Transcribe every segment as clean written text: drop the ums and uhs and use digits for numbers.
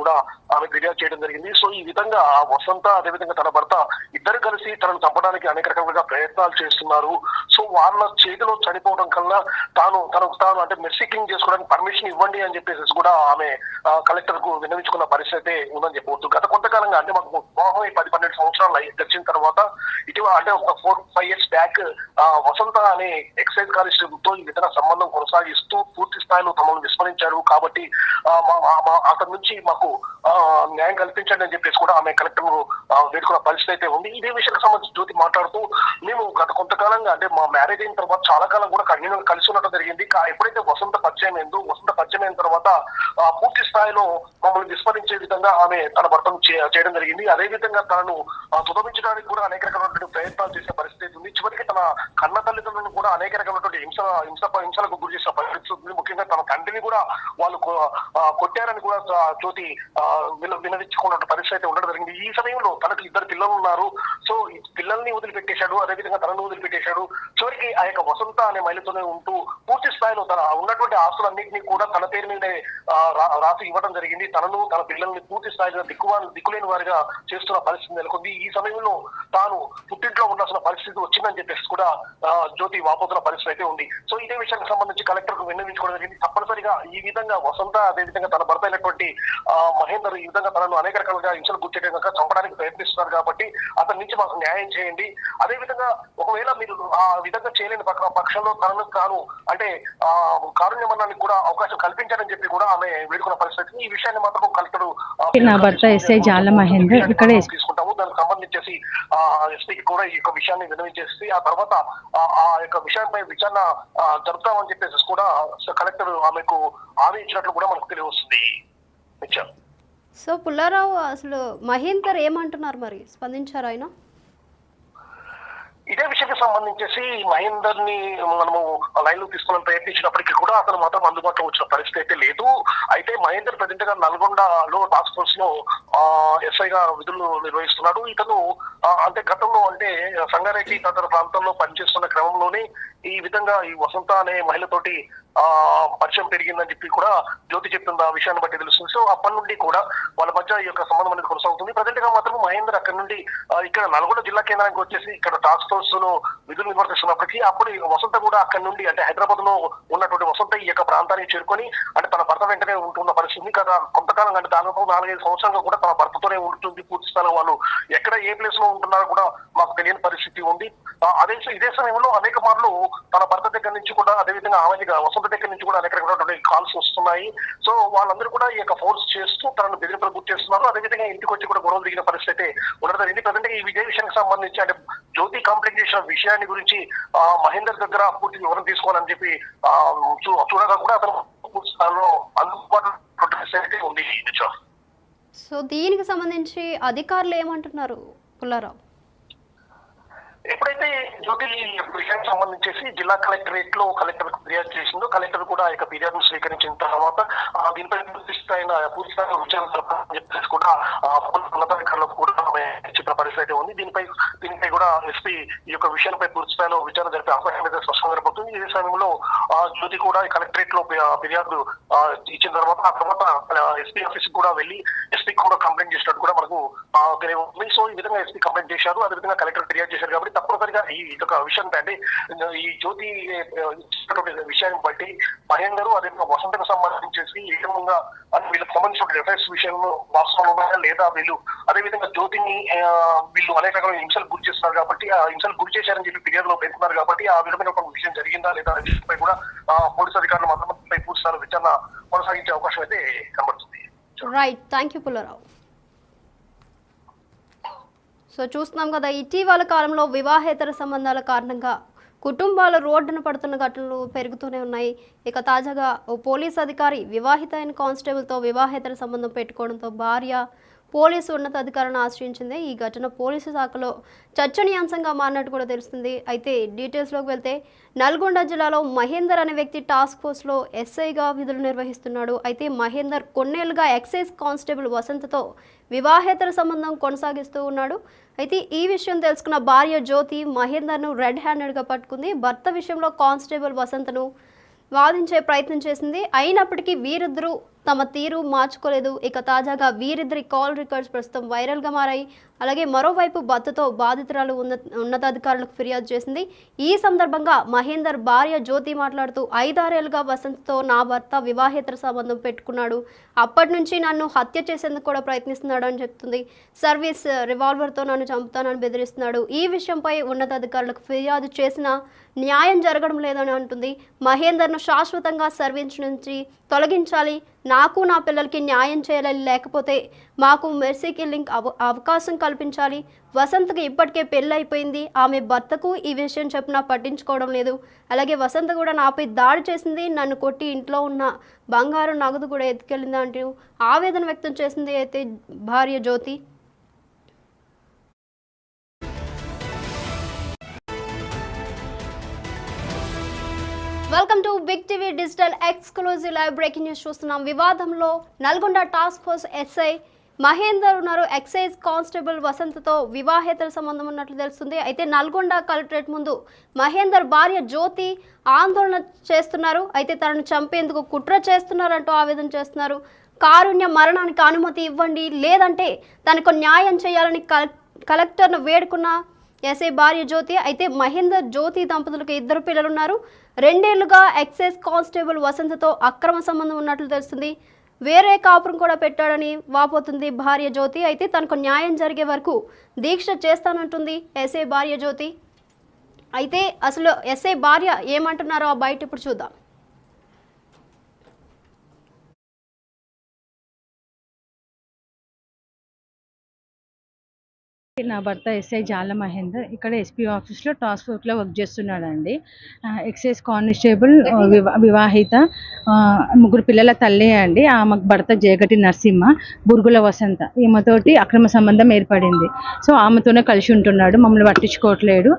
కూడా ఆమె ఫిర్యాదు చేయడం జరిగింది. సో ఈ విధంగా వసంత అదేవిధంగా తన భర్త ఇద్దరు కలిసి తనను చంపడానికి అనేక రకాలుగా ప్రయత్నాలు చేస్తున్నారు. సో వాళ్ళ చేతిలో చనిపోవడం కన్నా తనకు తాను అంటే మెర్సీ క్లీన్ చేసుకోవడానికి పర్మిషన్ ఇవ్వండి అని చెప్పేసి కూడా ఆమె కలెక్టర్ కు విన్నవించుకున్న పరిస్థితి ఉందని చెప్పవచ్చు. గత కొంతకాలంగా అంటే మాకు వివాహం 10-12 సంవత్సరాలు గడిచిన తర్వాత ఇటీవల అంటే ఒక 4-5 years బ్యాక్ వసంత అనే ఎక్సైజ్ కానిస్టేబుల్ తో ఈ విధంగా సంబంధం కొనసాగిస్తూ పూర్తి స్థాయిలో తమను విస్మరించారు కాబట్టి అతని నుంచి మాకు న్యాయం కల్పించండి అని చెప్పేసి కూడా ఆమె కలెక్టర్ వేడుకున్న పరిస్థితి అయితే ఉంది. ఇదే విషయానికి సంబంధించి జ్యోతి మాట్లాడుతూ మేము గత కొంతకాలంగా అంటే మా మ్యారేజ్ అయిన తర్వాత చాలా కాలం కూడా కంటిన్యూగా కలిసి ఉండటం జరిగింది. ఎప్పుడైతే వసంత పరిచయం అయిన తర్వాత పూర్తి స్థాయిలో మమ్మల్ని విస్మరించే విధంగా ఆమె తన భర్తను చేయడం జరిగింది. అదే విధంగా తనను తుదమించడానికి కూడా అనేక రకమైనటువంటి ప్రయత్నాలు చేసే పరిస్థితి ఉంది. చివరికి తన కన్న తల్లిదండ్రులను కూడా అనేక రకమైనటువంటి హింసలకు గురి చేసిన పరిస్థితి ఉంది. ముఖ్యంగా తన తండ్రిని కూడా వాళ్ళు కొట్టారని కూడా జ్యోతి వినవించుకున్న పరిస్థితి అయితే ఉండడం జరిగింది. ఈ సమయంలో తనకు 2 పిల్లలు ఉన్నారు. సో ఈ పిల్లల్ని వదిలిపెట్టేశాడు, అదేవిధంగా తనను వదిలిపెట్టేశాడు. చివరికి ఆ యొక్క వసంత అనే మహిళతోనే ఉంటూ పూర్తి స్థాయిలో తన ఉన్నటువంటి ఆస్తులన్నింటినీ కూడా తన పేరు మీదే రాసి ఇవ్వడం జరిగింది. తనను తన పిల్లల్ని పూర్తి స్థాయిలో దిక్కులేని వారిగా చేస్తున్న పరిస్థితి నెలకొంది. ఈ సమయంలో తాను పుట్టింట్లో ఉండాల్సిన పరిస్థితి వచ్చిందని చెప్పేసి కూడా జ్యోతి వాపోతున్న పరిస్థితి అయితే ఉంది. సో ఇదే విషయానికి సంబంధించి కలెక్టర్ కు విన్నవించుకోవడం జరిగింది. తప్పనిసరిగా ఈ విధంగా వసంత అదేవిధంగా తన భర్త అయినటువంటి మహేందర్ ఈ విధంగా తనను అనేక రకాలుగా హింసలు గుర్చేయడానికి చంపడానికి ప్రయత్నిస్తున్నారు కాబట్టి అతని నుంచి మాకు న్యాయం చేయండి. అదేవిధంగా ఒకవేళ మీరు ఆ విధంగా చేయలేని పక్షంలో తనను తాను అంటే కారుణ్యమరణానికి కూడా అవకాశం కల్పించారని చెప్పి కూడా ఆమె వేడుకున్న పరిస్థితి. ఈ విషయాన్ని మాత్రం కలెక్టర్ తీసుకుంటాము. దానికి సంబంధించేసి ఎస్పీకి కూడా ఈ యొక్క విషయాన్ని విన్నవించేసి ఆ తర్వాత ఆ యొక్క విషయంపై విచారణ జరుపుతామని చెప్పేసి కూడా కలెక్టర్ ఆమెకు హామీ ఇచ్చినట్లు కూడా మనకు తెలియవస్తుంది. సో పుల్లారావు, అసలు మహేందర్ ఏమంటున్నారు, మరి స్పందించారు ఆయన? ఇదే విషయానికి సంబంధించేసి మహేందర్ ని మనము లైన్ లో తీసుకోవాలని ప్రయత్నించినప్పటికీ కూడా అతను మాత్రం అందుబాటులో వచ్చిన పరిస్థితి అయితే లేదు. అయితే మహేందర్ ప్రజెంట్ గా నల్గొండలో టాస్క్ ఫోర్స్ లో ఎస్ఐగా విధులు నిర్వహిస్తున్నాడు. ఇతను అంటే గతంలో అంటే సంగారెడ్డి తదితర ప్రాంతంలో పనిచేస్తున్న క్రమంలోనే ఈ విధంగా ఈ వసంత అనే మహిళతోటి పరిచయం పెరిగిందని చెప్పి కూడా జ్యోతి చెప్తున్న విషయాన్ని బట్టి తెలుస్తుంది. సో అప్పటి నుండి కూడా వాళ్ళ మధ్య ఈ యొక్క సంబంధం అనేది కొనసాగుతుంది. ప్రజెంట్ గా మాత్రం మహేందర్ అక్కడి నుండి ఇక్కడ నల్గొండ జిల్లా కేంద్రానికి వచ్చేసి ఇక్కడ టాస్క్ ఫోర్స్ లో విధులు నిర్వర్తిస్తున్నప్పటికీ అప్పుడు వసంత కూడా అక్కడి నుండి అంటే హైదరాబాద్ లో ఉన్నటువంటి వసంత ఈ యొక్క ప్రాంతానికి చేరుకొని అంటే తన భర్త వెంటనే ఉంటున్న పరిస్థితి. కదా కొంతకాలం అంటే దాదాపు 4-5 సంవత్సరాలుగా కూడా తన భర్తతోనే ఉంటుంది. పూర్తి స్థాయిలో వాళ్ళు ఎక్కడ ఏ ప్లేస్ లో ఉంటున్నారో కూడా మాకు తెలియని పరిస్థితి ఉంది. ఇదే సమయంలో అనేక మార్లు తన భర్త దగ్గర నుంచి కూడా అదేవిధంగా ఆమె వసంత దగ్గర నుంచి కూడా అనేక రకమైనటువంటి కాల్స్ వస్తున్నాయి. సో వాళ్ళందరూ కూడా ఈ యొక్క ఫోర్స్ చేస్తూ తనను బెదిరింపులు గుర్తు చేస్తున్నారు. అదేవిధంగా ఇంటికి వచ్చి కూడా గొడవలు దిగిన పరిస్థితి ఉండడం జరిగింది. ప్రజెంట్ ఈ విజయ విషయానికి సంబంధించి అంటే జ్యోతి కంప్లైంట్ చేసిన విషయాన్ని గురించి మహేందర్ దగ్గర పూర్తి వివరం తీసుకోవాలని చెప్పి చూడగా కూడా అతను పూర్తి స్థాయిలో అందుబాటులో ఉంది. సో దీనికి సంబంధించి అధికారులు ఏమంటున్నారు పుల్లారావు? ఎప్పుడైతే జ్యోతి విషయానికి సంబంధించేసి జిల్లా కలెక్టరేట్ లో కలెక్టర్ ఫిర్యాదు చేసిందో కలెక్టర్ కూడా ఈ ఫిర్యాదును స్వీకరించిన తర్వాత దీనిపై పూర్తి స్థాయిలో విచారణ చెప్పేసి కూడా ఉన్నతాధికారులకు కూడా చెప్పిన పరిస్థితి ఉంది. దీనిపై కూడా ఎస్పీ ఈ యొక్క విషయంపై పూర్తి స్థాయిలో విచారణ జరిపే అవకాశం అయితే స్పష్టంగా కనబడుతుంది. ఇదే సమయంలో జ్యోతి కూడా కలెక్టరేట్ లో ఫిర్యాదు ఇచ్చిన తర్వాత ఆ తర్వాత ఎస్పీ ఆఫీస్ కూడా వెళ్లి ఎస్పీ కూడా కంప్లైంట్ చేసినట్టు కూడా మనకు తెలియదు. సో ఈ విధంగా ఎస్పీ కంప్లైంట్ చేశారు, అదేవిధంగా కలెక్టర్ ఫిర్యాదు చేశారు కాబట్టి తప్పనిసరిగా ఈ యొక్క విషయం అంటే ఈ జ్యోతి విషయాన్ని బట్టి మహేందర్ అదే వసంతకు సంబంధించేసి ఏ విధంగా వీళ్ళకి సంబంధించిన ఎఫ్ఐఆర్స్ విషయంలో వాస్తవం ఉన్నాయా లేదా వీళ్ళు అదేవిధంగా జ్యోతిని వీళ్ళు అనేక రకమైన హింసలు గురి చేస్తున్నారు కాబట్టి ఆ హింసలు గురి చేశారని చెప్పి ఫిర్యాదులో పేర్కొన్నారు కాబట్టి ఆ విధమైన ఒక విషయం జరిగిందా లేదా అనే విషయంపై కూడా పోలీసు అధికారులు మాత్రం పూర్తి విచారణ కొనసాగించే అవకాశం అయితే కనబడుతుంది. Right, thank you Pullarao. So చూస్తున్నాం కదా, ఇటీవల కాలంలో వివాహేతర సంబంధాల కారణంగా కుటుంబాలు రోడ్డున పడుతున్న ఘటనలు పెరుగుతూనే ఉన్నాయి. ఇక తాజాగా ఓ పోలీస్ అధికారి వివాహిత అయిన కానిస్టేబుల్తో వివాహేతర సంబంధం పెట్టుకోవడంతో భార్య పోలీసు ఉన్నతాధికారులను ఆశ్రయించింది. ఈ ఘటన పోలీసు శాఖలో చర్చనీయాంశంగా మారినట్టు కూడా తెలుస్తుంది. అయితే డీటెయిల్స్లోకి వెళ్తే నల్గొండ జిల్లాలో మహేందర్ అనే వ్యక్తి టాస్క్ ఫోర్స్లో ఎస్ఐగా విధులు నిర్వహిస్తున్నాడు. అయితే మహేందర్ కొన్నేళ్లుగా ఎక్సైజ్ కానిస్టేబుల్ వసంతతో వివాహేతర సంబంధం కొనసాగిస్తూ ఉన్నాడు. అయితే ఈ విషయం తెలుసుకున్న భార్య జ్యోతి మహేందర్ను రెడ్ హ్యాండెడ్గా పట్టుకుంది. భర్త విషయంలో కానిస్టేబుల్ వసంతను వాదించే ప్రయత్నం చేసింది. అయినప్పటికీ వీరిద్దరూ తమ తీరు మార్చుకోలేదు. ఇక తాజాగా వీరిద్దరి కాల్ రికార్డ్స్ ప్రస్తుతం వైరల్గా మారాయి. అలాగే మరోవైపు భర్తతో బాధితురాలు ఉన్నతాధికారులకు ఫిర్యాదు చేసింది. ఈ సందర్భంగా మహేందర్ భార్య జ్యోతి మాట్లాడుతూ 5-6 ఏళ్లుగా వసంత్తో నా భర్త వివాహేతర సంబంధం పెట్టుకున్నాడు. అప్పటి నుంచి నన్ను హత్య చేసేందుకు కూడా ప్రయత్నిస్తున్నాడు అని చెప్తుంది. సర్వీస్ రివాల్వర్తో నన్ను చంపుతానని బెదిరిస్తున్నాడు. ఈ విషయంపై ఉన్నతాధికారులకు ఫిర్యాదు చేసినా న్యాయం జరగడం లేదని అంటుంది. మహేందర్ను శాశ్వతంగా సర్వీస్ నుంచి తొలగించాలి, నాకు నా పిల్లలకి న్యాయం చేయాలి, లేకపోతే మాకు మెర్సీ కిల్లింగ్ అవకాశం కల్పించాలి. వసంత్కి ఇప్పటికే పెళ్ళి అయిపోయింది. ఆమె భర్తకు ఈ విషయం చెప్పినా పట్టించుకోవడం లేదు. అలాగే వసంత్ కూడా నాపై దాడి చేసింది, నన్ను కొట్టి ఇంట్లో ఉన్న బంగారు నగదు కూడా ఎత్తుకెళ్ళింది అంటూ ఆవేదన వ్యక్తం చేసింది అయితే భార్య Jyothi. Welcome to big TV digital exclusive live breaking news చూస్తున్నాం. వివాదంలో Nalgonda task force SI Mahender ఉన్నారు. ఎక్సైజ్ కానిస్టేబుల్ వసంత్తో వివాహేతర సంబంధం ఉన్నట్లు తెలుస్తుంది. అయితే నల్గొండ కలెక్టరేట్ ముందు మహేందర్ భార్య జ్యోతి ఆందోళన చేస్తున్నారు. అయితే తనను చంపేందుకు కుట్ర చేస్తున్నారంటూ ఆవేదన చేస్తున్నారు. కారుణ్య మరణానికి అనుమతి ఇవ్వండి, లేదంటే తనకు న్యాయం చేయాలని కలెక్టర్ను వేడుకున్న ఎస్ఐ భార్య జ్యోతి. అయితే మహేందర్ జ్యోతి దంపతులకు 2 పిల్లలున్నారు. 2 ఏళ్లుగా ఎక్సైజ్ కానిస్టేబుల్ వసంతతో అక్రమ సంబంధం ఉన్నట్లు తెలుస్తుంది. వేరే కాపురం కూడా పెట్టాడని వాపోతుంది భార్య జ్యోతి. అయితే తనకు న్యాయం జరిగే వరకు దీక్ష చేస్తానంటుంది ఎస్ఐ భార్య జ్యోతి. అయితే అసలు ఎస్ఐ భార్య ఏమంటున్నారో ఆ బయట ఇప్పుడు చూద్దాం. నా భర్త ఎస్ఐ జాల మహేందర్ ఇక్కడ ఎస్పీ ఆఫీస్లో టాస్క్ ఫోర్స్లో వర్క్ చేస్తున్నాడండి. ఎక్సైజ్ కానిస్టేబుల్ వివాహిత 3 పిల్లల తల్లి అండి. ఆమెకు భర్త జయగటి నరసింహ, బురుగుల వసంత. ఈమెతోటి అక్రమ సంబంధం ఏర్పడింది. సో ఆమెతోనే కలిసి ఉంటున్నాడు, మమ్మల్ని పట్టించుకోవట్లేడు.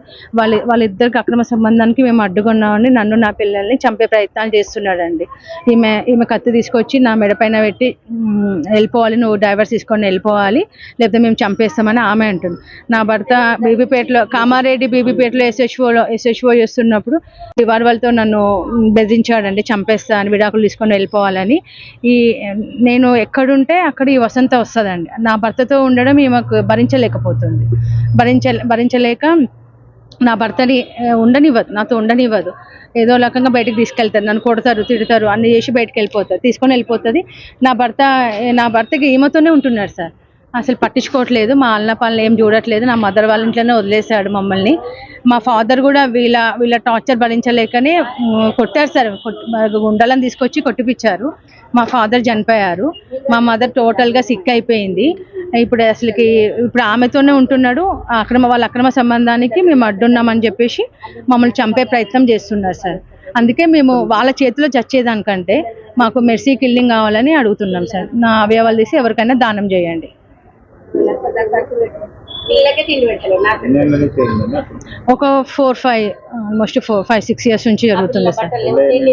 వాళ్ళిద్దరికి అక్రమ సంబంధానికి మేము అడ్డుకున్నామని నన్ను నా పిల్లల్ని చంపే ప్రయత్నాలు చేస్తున్నాడండి. ఈమె కత్తి తీసుకొచ్చి నా మెడ పైన పెట్టి వెళ్ళిపోవాలి, నువ్వు డైవర్స్ తీసుకొని వెళ్ళిపోవాలి, లేకపోతే మేము చంపేస్తామని ఆమె అంటుంది. నా భర్త బీబీపేటలో కామారెడ్డి బీబీపేటలో ఎస్హెచ్ఓ చేస్తున్నప్పుడు రివాల్వర్తో నన్ను బెదిరించాడండి, చంపేస్తా అని, విడాకులు తీసుకొని వెళ్ళిపోవాలని. నేను ఎక్కడుంటే అక్కడ ఈ వసంత వస్తుందండి. నా భర్తతో ఉండడం ఈమెకు భరించలేకపోతుంది. భరించలేక నా భర్తని ఉండనివ్వదు, నాతో ఉండనివ్వదు. ఏదో రకంగా బయటకు తీసుకెళ్తారు, నన్ను కొడతారు, తిడతారు, అన్ని చేసి బయటకు వెళ్ళిపోతారు, తీసుకొని వెళ్ళిపోతుంది. నా భర్తకి ఈమెతోనే ఉంటున్నాడు సార్. అసలు పట్టించుకోవట్లేదు, మా అన్న పనులు ఏం చూడట్లేదు. నా మదర్ వాళ్ళ ఇంట్లోనే వదిలేశాడు మమ్మల్ని. మా ఫాదర్ కూడా వీళ్ళ టార్చర్ భరించలేకనే కొట్టారు సార్. గుండెలను తీసుకొచ్చి కొట్టిపించారు. మా ఫాదర్ చనిపోయారు. మా మదర్ టోటల్గా సిక్ అయిపోయింది. ఇప్పుడు ఆమెతోనే ఉంటున్నాడు. వాళ్ళ అక్రమ సంబంధానికి మేము అడ్డున్నామని చెప్పేసి మమ్మల్ని చంపే ప్రయత్నం చేస్తున్నారు సార్. అందుకే మేము వాళ్ళ చేతిలో చచ్చేదానికంటే మాకు మెర్సీ కిల్లింగ్ కావాలని అడుగుతున్నాం సార్. నా అవయవాలు తీసి ఎవరికైనా దానం చేయండి. ఒక 4-5 ఆల్మోస్ట్ 4-5-6 ఇయర్స్ నుంచి జరుగుతుంది సార్.